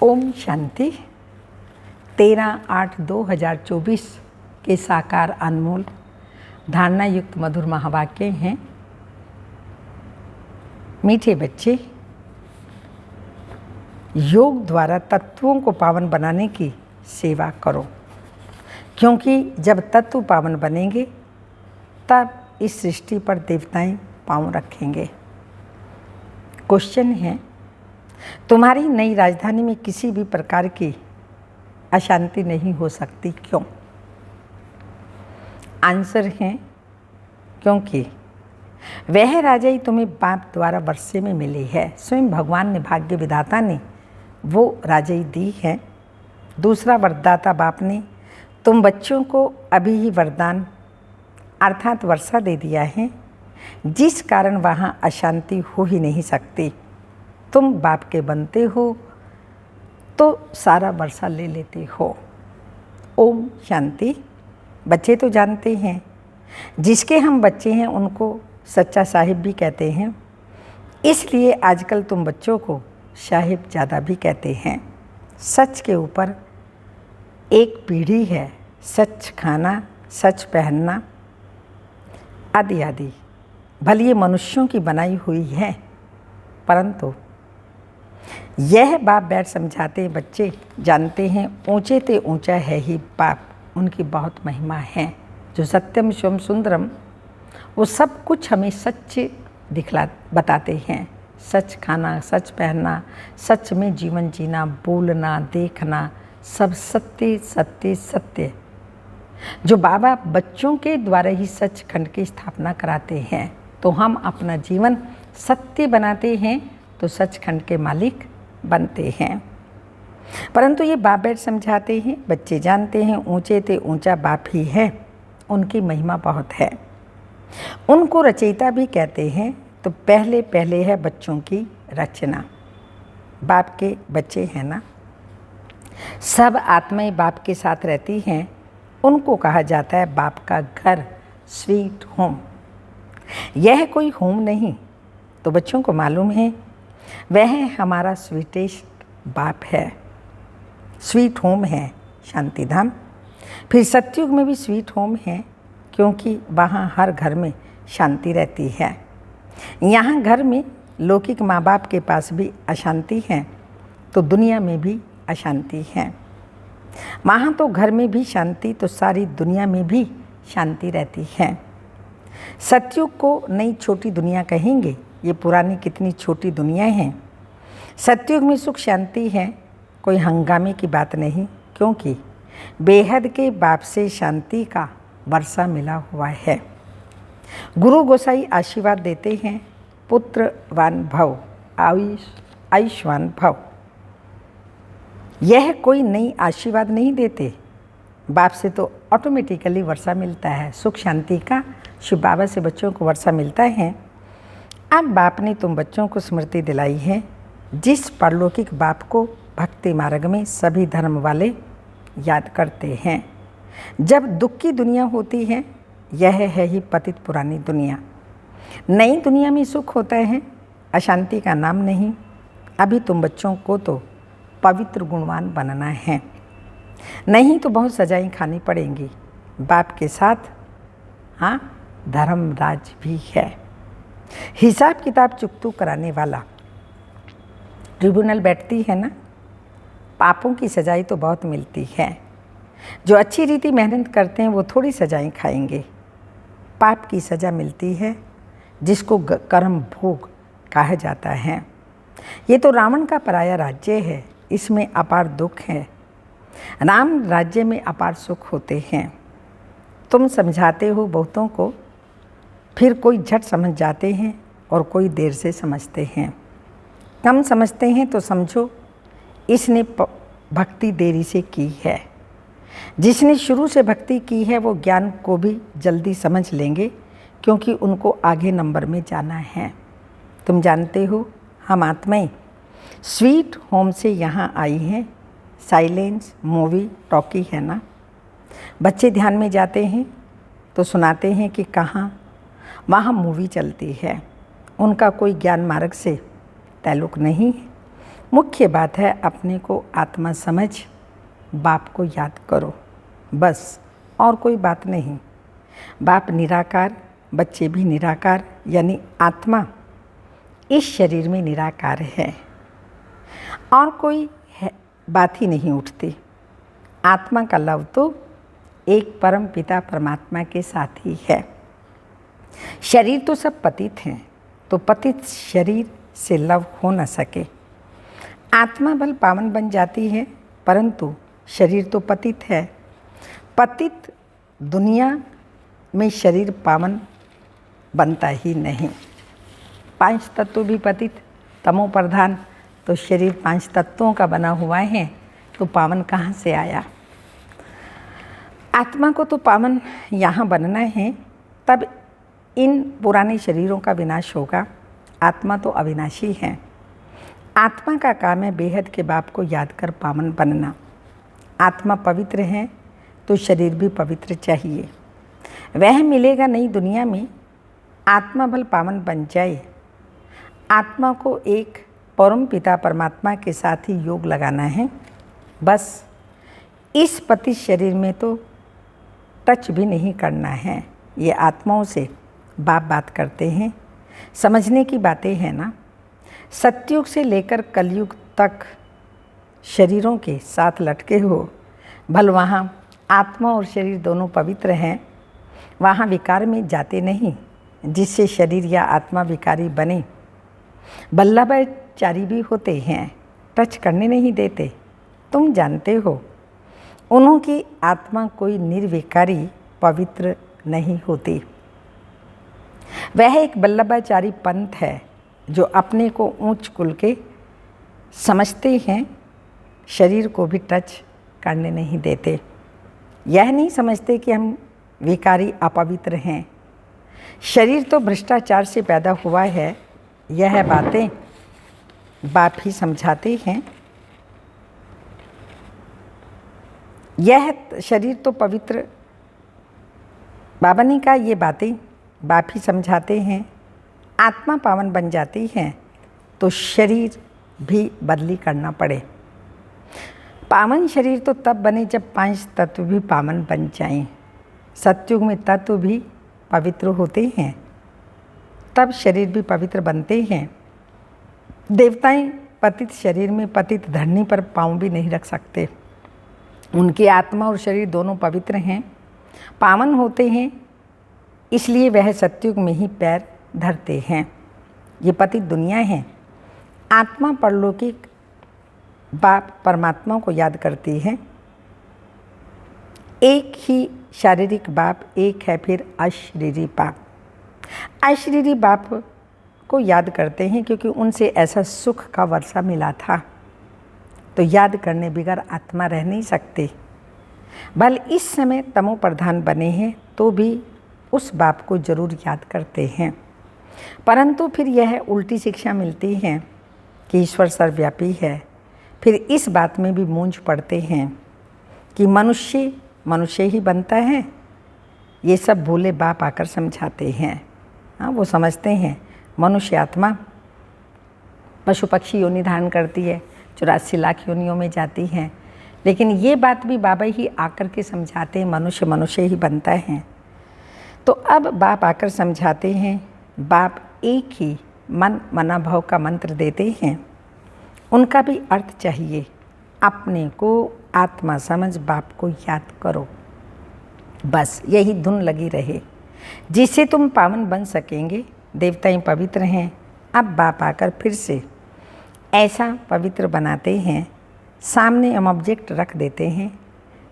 ओम शांति। 13/8/2024 के साकार अनमोल धारणा युक्त मधुर महावाक्य हैं। मीठे बच्चे, योग द्वारा तत्वों को पावन बनाने की सेवा करो, क्योंकि जब तत्व पावन बनेंगे तब इस सृष्टि पर देवताएं पाँव रखेंगे। क्वेश्चन है, तुम्हारी नई राजधानी में किसी भी प्रकार की अशांति नहीं हो सकती, क्यों? आंसर है, क्योंकि वह राजाई तुम्हें बाप द्वारा वर्षे में मिली है। स्वयं भगवान ने, भाग्य विधाता ने वो राजाई दी है। दूसरा वरदाता बाप ने तुम बच्चों को अभी ही वरदान अर्थात वर्षा दे दिया है, जिस कारण वहाँ अशांति हो ही नहीं सकती। तुम बाप के बनते हो तो सारा वर्षा ले लेते हो। ओम शांति। बच्चे तो जानते हैं, जिसके हम बच्चे हैं उनको सच्चा साहिब भी कहते हैं, इसलिए आजकल तुम बच्चों को साहिब ज़्यादा भी कहते हैं। सच के ऊपर एक पीढ़ी है, सच खाना, सच पहनना आदि आदि। भले ये मनुष्यों की बनाई हुई है, परंतु यह बाप बैठ समझाते हैं, बच्चे जानते हैं ऊंचे ते ऊंचा है ही बाप, उनकी बहुत महिमा है। जो सत्यम शिवम सुंदरम, वो सब कुछ हमें सच बताते हैं। सच खाना, सच पहनना, सच में जीवन जीना, बोलना, देखना, सब सत्य सत्य सत्य। जो बाबा बच्चों के द्वारा ही सचखंड की स्थापना कराते हैं, तो हम अपना जीवन सत्य बनाते हैं तो सचखंड के मालिक बनते हैं। परंतु ये बाप बैठ समझाते हैं, बच्चे जानते हैं ऊंचे ते ऊंचा बाप ही है, उनकी महिमा बहुत है। उनको रचयिता भी कहते हैं। तो पहले पहले है बच्चों की रचना। बाप के बच्चे हैं ना, सब आत्माएं बाप के साथ रहती हैं, उनको कहा जाता है बाप का घर, स्वीट होम। यह कोई होम नहीं, तो बच्चों को मालूम है वह हमारा स्वीटेस्ट बाप है, स्वीट होम है शांति धाम। फिर सतयुग में भी स्वीट होम है, क्योंकि वहाँ हर घर में शांति रहती है। यहाँ घर में लौकिक माँ बाप के पास भी अशांति है, तो दुनिया में भी अशांति है। वहाँ तो घर में भी शांति, तो सारी दुनिया में भी शांति रहती है। सतयुग को नई छोटी दुनिया कहेंगे, ये पुरानी कितनी छोटी दुनिया है। सतयुग में सुख शांति है, कोई हंगामे की बात नहीं, क्योंकि बेहद के बाप से शांति का वर्षा मिला हुआ है। गुरु गोसाई आशीर्वाद देते हैं, पुत्रवान भव, आयुष्मान भव। यह कोई नई आशीर्वाद नहीं देते, बाप से तो ऑटोमेटिकली वर्षा मिलता है। सुख शांति का शिव बाबा से बच्चों को वर्षा मिलता है। अब बाप ने तुम बच्चों को स्मृति दिलाई है, जिस परलौकिक बाप को भक्ति मार्ग में सभी धर्म वाले याद करते हैं। जब दुख की दुनिया होती है, यह है ही पतित पुरानी दुनिया। नई दुनिया में सुख होता है, अशांति का नाम नहीं। अभी तुम बच्चों को तो पवित्र गुणवान बनना है, नहीं तो बहुत सजाएं खानी पड़ेंगी। बाप के साथ हाँ धर्मराज भी है। हिसाब किताब चुकतू कराने वाला ट्रिब्यूनल बैठती है ना, पापों की सजाई तो बहुत मिलती है। जो अच्छी रीति मेहनत करते हैं वो थोड़ी सजाएं खाएंगे। पाप की सज़ा मिलती है, जिसको कर्म भोग कहा जाता है। ये तो रावण का पराया राज्य है, इसमें अपार दुख है। राम राज्य में अपार सुख होते हैं। तुम समझाते हो बहुतों को, फिर कोई झट समझ जाते हैं और कोई देर से समझते हैं। कम समझते हैं तो समझो इसने भक्ति देरी से की है। जिसने शुरू से भक्ति की है वो ज्ञान को भी जल्दी समझ लेंगे, क्योंकि उनको आगे नंबर में जाना है। तुम जानते हो हम आत्माएं स्वीट होम से यहाँ आई हैं। साइलेंस मूवी टॉकी है ना, बच्चे ध्यान में जाते हैं तो सुनाते हैं कि कहाँ वहाँ मूवी चलती है। उनका कोई ज्ञान मार्ग से ताल्लुक़ नहीं है, मुख्य बात है अपने को आत्मा समझ बाप को याद करो, बस, और कोई बात नहीं। बाप निराकार, बच्चे भी निराकार, यानी आत्मा इस शरीर में निराकार है और कोई बात ही नहीं उठती। आत्मा का लव तो एक परम पिता परमात्मा के साथ ही है। शरीर तो सब पतित हैं, तो पतित शरीर से लव हो न सके। आत्मा भल पावन बन जाती है, परंतु शरीर तो पतित है। पतित दुनिया में शरीर पावन बनता ही नहीं। 5 तत्व भी पतित, तमो प्रधान, तो शरीर 5 तत्वों का बना हुआ है, तो पावन कहाँ से आया। आत्मा को तो पावन यहाँ बनना है, तब इन पुराने शरीरों का विनाश होगा। आत्मा तो अविनाशी है। आत्मा का काम है बेहद के बाप को याद कर पावन बनना। आत्मा पवित्र है तो शरीर भी पवित्र चाहिए। वह मिलेगा नई दुनिया में, आत्मा भल पावन बन जाए। आत्मा को एक परम पिता परमात्मा के साथ ही योग लगाना है, बस। इस पतित शरीर में तो टच भी नहीं करना है। ये आत्माओं से बाप बात करते हैं, समझने की बातें हैं ना। सतयुग से लेकर कलयुग तक शरीरों के साथ लटके हो, भल वहाँ आत्मा और शरीर दोनों पवित्र हैं। वहाँ विकार में जाते नहीं, जिससे शरीर या आत्मा विकारी बने। बल्लभाचारी भी होते हैं, टच करने नहीं देते। तुम जानते हो उन्हों की आत्मा कोई निर्विकारी पवित्र नहीं होती। वह एक बल्लभाचारी पंथ है जो अपने को ऊंच कुल के समझते हैं, शरीर को भी टच करने नहीं देते। यह नहीं समझते कि हम विकारी अपवित्र हैं। शरीर तो भ्रष्टाचार से पैदा हुआ है, यह बातें बाप ही समझाते हैं। यह शरीर तो पवित्र, बाबा ने कहा ये बातें बाप ही समझाते हैं। आत्मा पावन बन जाती है तो शरीर भी बदली करना पड़े। पावन शरीर तो तब बने जब 5 तत्व भी पावन बन जाएं। सतयुग में तत्व भी पवित्र होते हैं, तब शरीर भी पवित्र बनते हैं। देवताएं पतित शरीर में पतित धरनी पर पाँव भी नहीं रख सकते। उनकी आत्मा और शरीर दोनों पवित्र हैं, पावन होते हैं, इसलिए वह सतयुग में ही पैर धरते हैं। ये पतित दुनिया है। आत्मा परलौकिक बाप परमात्मा को याद करती है। एक ही शारीरिक बाप एक है, फिर अशरीरी बाप। अशरीरी बाप को याद करते हैं क्योंकि उनसे ऐसा सुख का वर्षा मिला था, तो याद करने बिगर आत्मा रह नहीं सकती। भले इस समय तमो प्रधान बने हैं तो भी उस बाप को जरूर याद करते हैं, परंतु फिर यह उल्टी शिक्षा मिलती है कि ईश्वर सर्वव्यापी है। फिर इस बात में भी मूंझ पड़ते हैं कि मनुष्य मनुष्य ही बनता है। ये सब भूले बाप आकर समझाते हैं। हाँ, वो समझते हैं मनुष्य आत्मा पशु पक्षी योनि धारण करती है, 84 लाख योनियों में जाती हैं, लेकिन ये बात भी बाबा ही आकर के समझाते हैं, मनुष्य मनुष्य ही बनता है। तो अब बाप आकर समझाते हैं। बाप एक ही मन मनाभव का मंत्र देते हैं, उनका भी अर्थ चाहिए। अपने को आत्मा समझ बाप को याद करो, बस यही धुन लगी रहे, जिससे तुम पावन बन सकेंगे। देवताएं पवित्र हैं, अब बाप आकर फिर से ऐसा पवित्र बनाते हैं। सामने हम ऑब्जेक्ट रख देते हैं।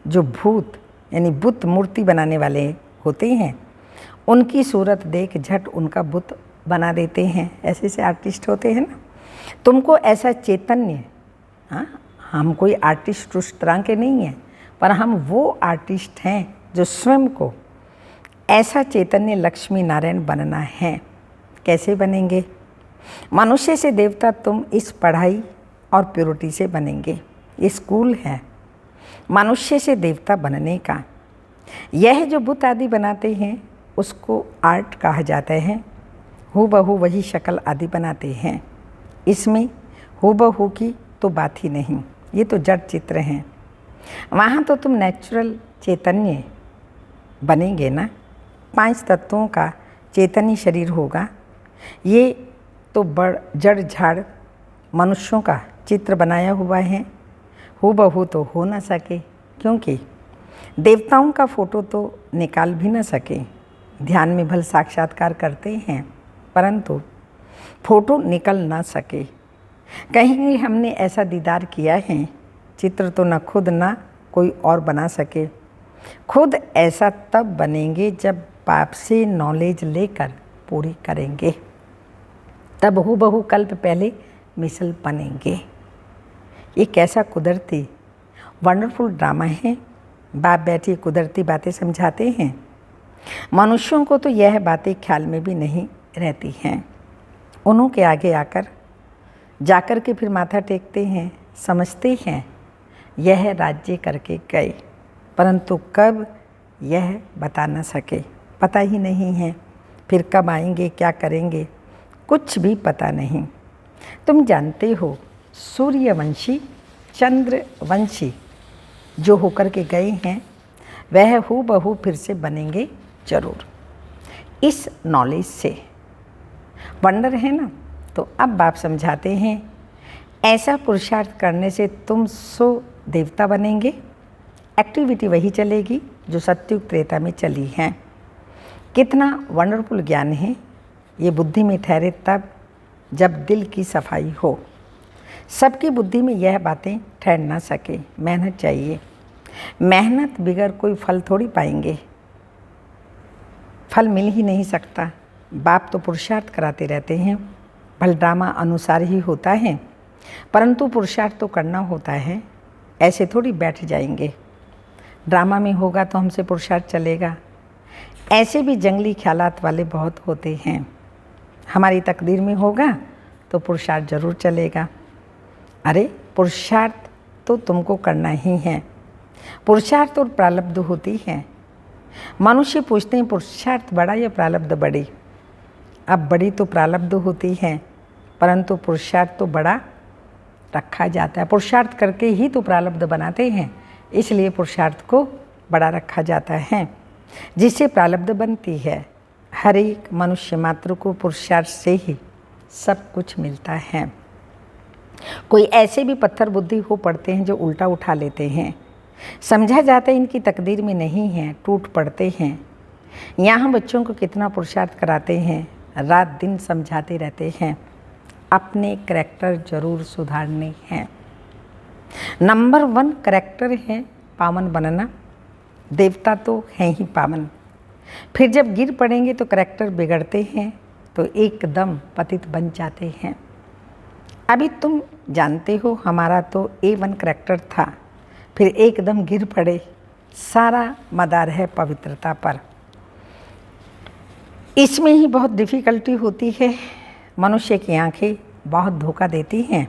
जो भूत यानी बुत मूर्ति बनाने वाले होते हैं, उनकी सूरत देख झट उनका बुत बना देते हैं। ऐसे से आर्टिस्ट होते हैं ना। तुमको ऐसा चैतन्य, हाँ, हम कोई आर्टिस्ट उस तरह के नहीं हैं, पर हम वो आर्टिस्ट हैं जो स्वयं को ऐसा चैतन्य लक्ष्मी नारायण बनना है। कैसे बनेंगे? मनुष्य से देवता तुम इस पढ़ाई और प्योरिटी से बनेंगे। ये स्कूल है मनुष्य से देवता बनने का। यह जो बुत आदि बनाते हैं उसको आर्ट कहा जाता है। हूबहू वही शक्ल आदि बनाते हैं। इसमें हूबहू की तो बात ही नहीं, ये तो जड़ चित्र हैं। वहाँ तो तुम नेचुरल चैतन्य बनेंगे ना, 5 तत्वों का चैतन्य शरीर होगा। ये तो जड़ झाड़ मनुष्यों का चित्र बनाया हुआ है, हूबहू तो हो ना सके, क्योंकि देवताओं का फोटो तो निकाल भी ना सके। ध्यान में भल साक्षात्कार करते हैं, परंतु फोटो निकल ना सके। कहीं हमने ऐसा दीदार किया है, चित्र तो न खुद ना कोई और बना सके। खुद ऐसा तब बनेंगे जब बाप से नॉलेज लेकर पूरी करेंगे, तब हूबहू कल्प पहले मिसल बनेंगे। ये कैसा कुदरती वंडरफुल ड्रामा है। बाप बैठे कुदरती बातें समझाते हैं। मनुष्यों को तो यह बातें ख्याल में भी नहीं रहती हैं। उन्हों के आगे आकर जाकर के फिर माथा टेकते हैं, समझते हैं यह राज्य करके गए, परंतु कब यह बता न सके, पता ही नहीं है। फिर कब आएंगे, क्या करेंगे, कुछ भी पता नहीं। तुम जानते हो सूर्यवंशी चंद्रवंशी जो होकर के गए हैं, वह हूबहू फिर से बनेंगे जरूर। इस नॉलेज से वंडर है ना। तो अब बाप समझाते हैं, ऐसा पुरुषार्थ करने से तुम देवता बनेंगे। एक्टिविटी वही चलेगी जो सत्युग त्रेता में चली है। कितना वंडरफुल ज्ञान है। ये बुद्धि में ठहरे तब जब दिल की सफाई हो। सबकी बुद्धि में यह बातें ठहर ना सके। मेहनत चाहिए, मेहनत बिगर कोई फल थोड़ी पाएंगे, फल मिल ही नहीं सकता। बाप तो पुरुषार्थ कराते रहते हैं, भल ड्रामा अनुसार ही होता है, परंतु पुरुषार्थ तो करना होता है। ऐसे थोड़ी बैठ जाएंगे, ड्रामा में होगा तो हमसे पुरुषार्थ चलेगा। ऐसे भी जंगली ख्यालात वाले बहुत होते हैं। हमारी तकदीर में होगा तो पुरुषार्थ जरूर चलेगा। अरे पुरुषार्थ तो तुमको करना ही है। पुरुषार्थ और प्रारब्ध होती है। मनुष्य पूछते हैं पुरुषार्थ बड़ा या प्रारब्ध बड़ी। अब बड़ी तो प्रारब्ध होती है, परंतु पुरुषार्थ तो बड़ा रखा जाता है। पुरुषार्थ करके ही तो प्रारब्ध बनाते हैं, इसलिए पुरुषार्थ को बड़ा रखा जाता है, जिससे प्रारब्ध बनती है। हर एक मनुष्य मात्र को पुरुषार्थ से ही सब कुछ मिलता है। कोई ऐसे भी पत्थर बुद्धि हो पड़ते हैं जो उल्टा उठा लेते हैं, समझा जाता है इनकी तकदीर में नहीं है, टूट पड़ते हैं। यहाँ बच्चों को कितना पुरुषार्थ कराते हैं, रात दिन समझाते रहते हैं। अपने करैक्टर जरूर सुधारने हैं। नंबर 1 करैक्टर है पावन बनना। देवता तो हैं ही पावन, फिर जब गिर पड़ेंगे तो करैक्टर बिगड़ते हैं, तो एकदम पतित बन जाते हैं। अभी तुम जानते हो हमारा तो A1 करैक्टर था, फिर एकदम गिर पड़े। सारा मदार है पवित्रता पर। इसमें ही बहुत डिफ़िकल्टी होती है। मनुष्य की आंखें बहुत धोखा देती हैं,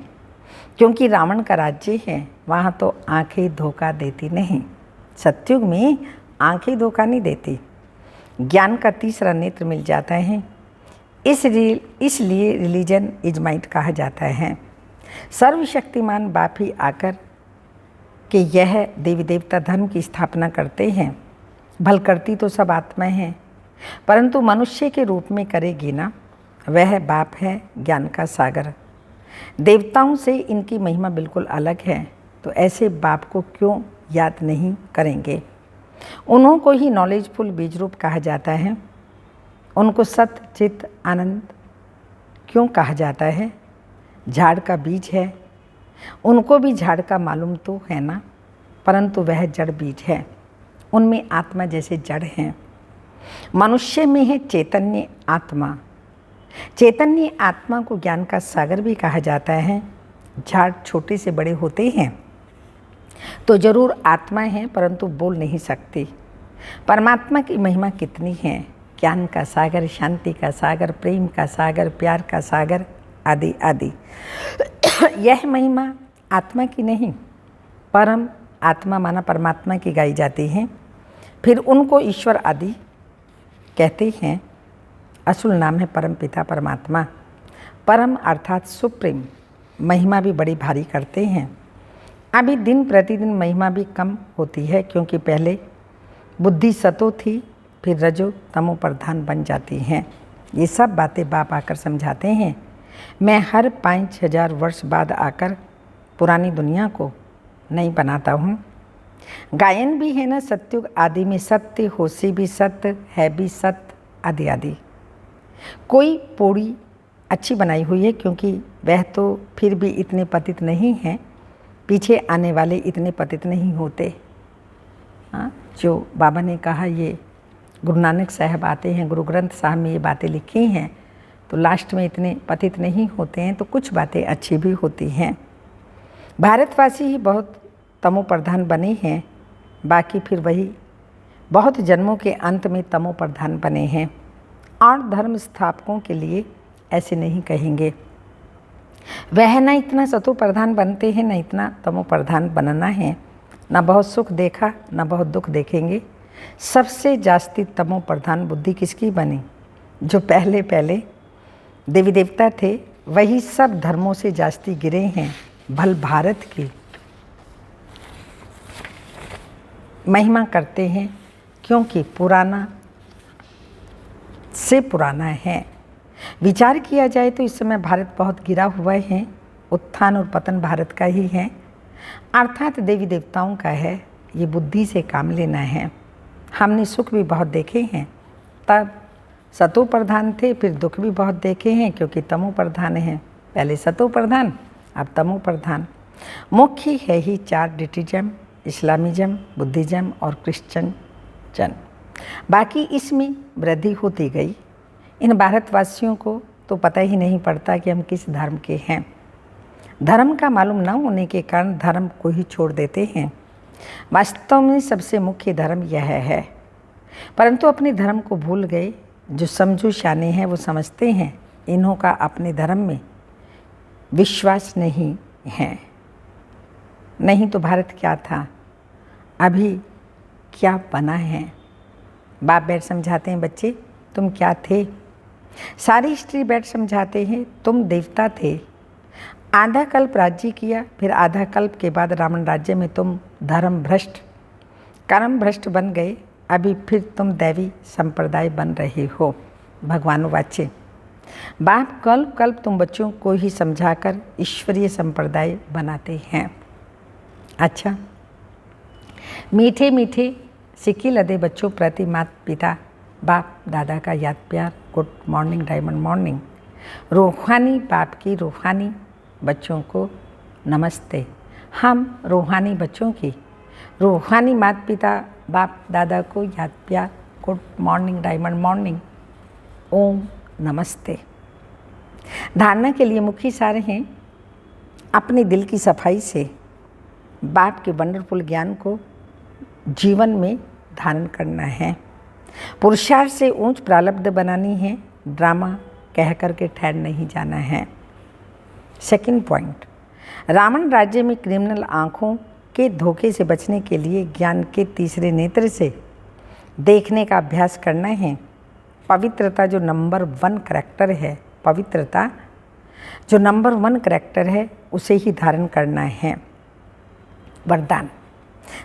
क्योंकि रावण का राज्य है, वहाँ तो आंखें धोखा देती नहीं। सत्युग में आंखें धोखा नहीं देती। ज्ञान का तीसरा नेत्र मिल जाता है। इसलिए रिलीजन इज माइट कहा जाता है। सर्वशक्तिमान बाप ही आकर कि यह देवी देवता धर्म की स्थापना करते हैं। भल करती तो सब आत्मा है, परंतु मनुष्य के रूप में करेगी ना, वह बाप है ज्ञान का सागर। देवताओं से इनकी महिमा बिल्कुल अलग है, तो ऐसे बाप को क्यों याद नहीं करेंगे। उन्हों को ही नॉलेजफुल बीज रूप कहा जाता है। उनको सत्य चित्त आनंद क्यों कहा जाता है। झाड़ का बीज है, उनको भी झाड़ का मालूम तो है ना, परंतु वह जड़ बीज है। उनमें आत्मा जैसे जड़ हैं। मनुष्य में है चैतन्य आत्मा। चैतन्य आत्मा को ज्ञान का सागर भी कहा जाता है। झाड़ छोटे से बड़े होते हैं तो जरूर आत्मा है, परंतु बोल नहीं सकती। परमात्मा की महिमा कितनी है। ज्ञान का सागर, शांति का सागर, प्रेम का सागर, प्यार का सागर आदि आदि। यह महिमा आत्मा की नहीं, परम आत्मा माना परमात्मा की गाई जाती है। फिर उनको ईश्वर आदि कहते हैं। असुल नाम है परम पिता परमात्मा। परम अर्थात सुप्रीम, महिमा भी बड़ी भारी करते हैं। अभी दिन प्रतिदिन महिमा भी कम होती है, क्योंकि पहले बुद्धि सतो थी, फिर रजो तमो प्रधान बन जाती हैं। ये सब बातें बाप आकर समझाते हैं। मैं हर 5000 वर्ष बाद आकर पुरानी दुनिया को नहीं बनाता हूँ। गायन भी है ना, सत्युग आदि में सत्य, होशी भी सत्य, है भी सत्य, आदि आदि। कोई पौड़ी अच्छी बनाई हुई है, क्योंकि वह तो फिर भी इतने पतित नहीं हैं, पीछे आने वाले इतने पतित नहीं होते। हाँ, जो बाबा ने कहा, ये गुरु नानक साहब आते हैं, गुरु ग्रंथ साहब में ये बातें लिखी हैं, तो लास्ट में इतने पतित नहीं होते हैं, तो कुछ बातें अच्छी भी होती हैं। भारतवासी ही बहुत तमो प्रधान बने हैं, बाकी फिर वही बहुत जन्मों के अंत में तमो प्रधान बने हैं। और धर्म स्थापकों के लिए ऐसे नहीं कहेंगे। वह न इतना सतो प्रधान बनते हैं, न इतना तमो प्रधान बनना है। न बहुत सुख देखा, न बहुत दुख देखेंगे। सबसे जास्ती तमो प्रधान बुद्धि किसकी बनी? जो पहले पहले देवी देवता थे, वही सब धर्मों से जास्ती गिरे हैं। भल भारत की महिमा करते हैं, क्योंकि पुराना से पुराना है। विचार किया जाए तो इस समय भारत बहुत गिरा हुआ है। उत्थान और पतन भारत का ही है, अर्थात देवी देवताओं का है। ये बुद्धि से काम लेना है। हमने सुख भी बहुत देखे हैं, तब सतो प्रधान थे, फिर दुख भी बहुत देखे हैं, क्योंकि तमो प्रधान हैं। पहले सतो प्रधान, अब तमो प्रधान। मुख्य है ही 4 डिटिज्म, इस्लामिज्म, बुद्धिज्म और क्रिश्चियन जन। बाकी इसमें वृद्धि होती गई। इन भारतवासियों को तो पता ही नहीं पड़ता कि हम किस धर्म के हैं। धर्म का मालूम न होने के कारण धर्म को ही छोड़ देते हैं। वास्तव में सबसे मुख्य धर्म यह है, परंतु अपने धर्म को भूल गए। जो समझू शाने हैं वो समझते हैं इन्हों का अपने धर्म में विश्वास नहीं है। नहीं तो भारत क्या था, अभी क्या बना है। बाप बैठ समझाते हैं, बच्चे तुम क्या थे। सारी हिस्ट्री बैठ समझाते हैं, तुम देवता थे। आधा कल्प राज्य किया, फिर आधा कल्प के बाद रावण राज्य में तुम धर्म भ्रष्ट, कर्म भ्रष्ट बन गए। अभी फिर तुम दैवी संप्रदाय बन रहे हो। भगवान वाच्य बाप कल्प कल्प तुम बच्चों को ही समझाकर ईश्वरीय संप्रदाय बनाते हैं। अच्छा, मीठे मीठे सिक्की लदे बच्चों प्रति माता पिता बाप दादा का याद प्यार। Good morning, diamond morning. रूहानी बाप की रूहानी बच्चों को नमस्ते। हम रूहानी बच्चों की रूहानी माता पिता बाप दादा को याद प्यार। Good morning, diamond morning. ओम नमस्ते। धारणा के लिए मुख्य सार हैं, अपने दिल की सफाई से बाप के वंडरफुल ज्ञान को जीवन में धारण करना है। पुरुषार्थ से ऊंच प्रारब्ध बनानी है। ड्रामा कह कर के ठहर नहीं जाना है। सेकंड पॉइंट, रावण राज्य में क्रिमिनल आँखों के धोखे से बचने के लिए ज्ञान के तीसरे नेत्र से देखने का अभ्यास करना है। पवित्रता जो नंबर 1 करैक्टर है, पवित्रता जो नंबर 1 करैक्टर है, उसे ही धारण करना है। वरदान,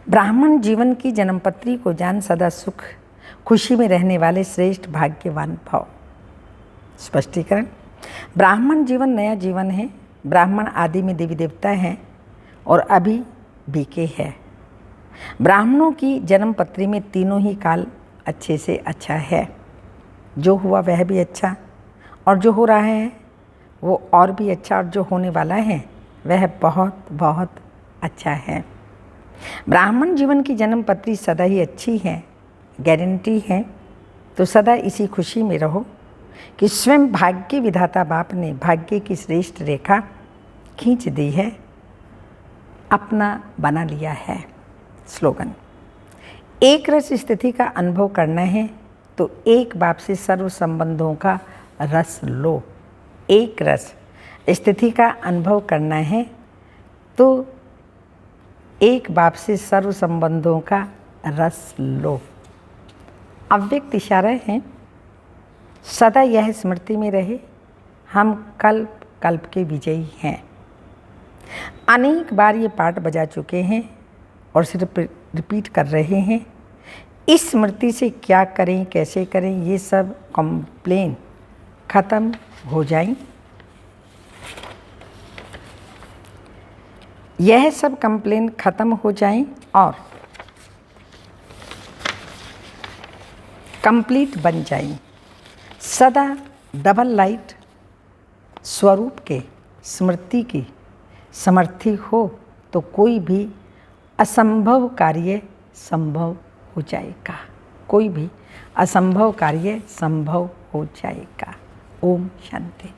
ब्राह्मण जीवन की जन्मपत्री को जान, सदा सुख खुशी में रहने वाले श्रेष्ठ भाग्यवान भव। स्पष्टीकरण, ब्राह्मण जीवन नया जीवन है। ब्राह्मण आदि में देवी देवता हैं और अभी बीके है। ब्राह्मणों की जन्मपत्री में तीनों ही काल अच्छे से अच्छा है। जो हुआ वह भी अच्छा, और जो हो रहा है वो और भी अच्छा, और जो होने वाला है वह बहुत बहुत अच्छा है। ब्राह्मण जीवन की जन्मपत्री सदा ही अच्छी है, गारंटी है। तो सदा इसी खुशी में रहो कि स्वयं भाग्य विधाता बाप ने भाग्य की श्रेष्ठ रेखा खींच दी है, अपना बना लिया है। स्लोगन, एक रस स्थिति का अनुभव करना है तो एक बाप से सर्व संबंधों का रस लो। एक रस स्थिति का अनुभव करना है तो एक बाप से सर्व संबंधों का रस लो। अव्यक्त इशारा है, सदा यह स्मृति में रहे, हम कल्प कल्प के विजयी हैं। अनेक बार ये पाठ बजा चुके हैं और सिर्फ रिपीट कर रहे हैं। इस स्मृति से क्या करें, कैसे करें, ये सब कंप्लेन ख़त्म हो जाएं। यह सब कंप्लेन ख़त्म हो जाएं और कंप्लीट बन जाएं। सदा डबल लाइट स्वरूप के स्मृति की समर्थी हो तो कोई भी असंभव कार्य संभव हो जाएगा। कोई भी असंभव कार्य संभव हो जाएगा। ओम शांति।